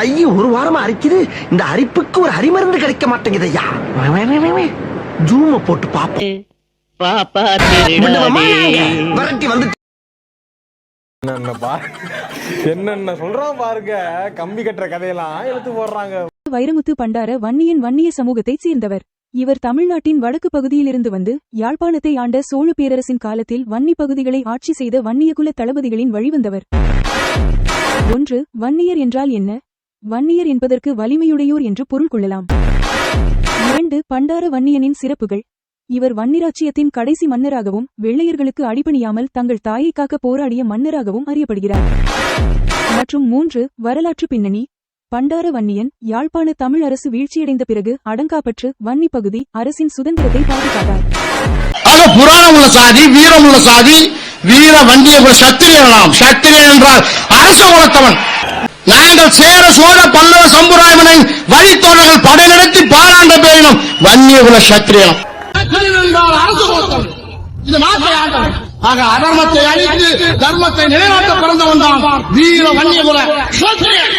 கை ஒரு வாரமா அரிக்குது. இந்த அரிப்புக்கு ஒரு அரிமருந்து கிடைக்க மாட்டேங்குது ஐயா. ஜூம போட்டு பாப்போம். விரட்டி வந்து என்னென்ன சொல்றான் பாருங்க. கம்பி கட்டுற கதையெல்லாம் எடுத்து போடுறாங்க. வைரமுத்து பண்டார வன்னிய சமூகத்தைச் சேர்ந்தவர். இவர் தமிழ்நாட்டின் வடக்கு பகுதியிலிருந்து வந்து யாழ்ப்பாணத்தை ஆண்ட சோழ பேரரசின் காலத்தில் வன்னி பகுதிகளை ஆட்சி செய்த வன்னியகுல தளபதிகளின் வழிவந்தவர். 1. வன்னியர் என்றால் என்ன? வன்னியர் என்பதற்கு வலிமையுடையோர் என்று பொருள் கொள்ளலாம். 2. பண்டார வன்னியனின் சிறப்புகள். இவர் வன்னிராச்சியத்தின் கடைசி மன்னராகவும் வெள்ளையர்களுக்கு அடிபணியாமல் தங்கள் தாயை காக்க போராடிய மன்னராகவும் அறியப்படுகிறார். மற்றும் 3. வரலாற்று பின்னணி. பண்டார வன்னியன் யாழ்ப்பாண தமிழ் அரசு வீழ்ச்சியடைந்த பிறகு அடங்காப்பற்று வன்னி பகுதி அரசின் சுதந்திரத்தை பாதுகாத்தார். புராணம் உள்ள சாதி, வீரம் உள்ள சாதி, வீர வண்டிய சத்திரியனாம். சத்திரியன் என்றால் அரச குலத்தவன். நாங்கள் சேர சோழ பல்லவ சம்புராயமனை வழித்தோழர்கள் படை நடத்தி பாராண்ட பேரினம் வன்னியகுல சத்திரியனம். அரசு குலத்தவன் இது நாட்டை ஆண்டவன். ஆக அதர்மத்தை அழித்து தர்மத்தை நிலைநாட்ட பிறந்தவன் தான் வீர வன்னியகுல சத்திரியன்.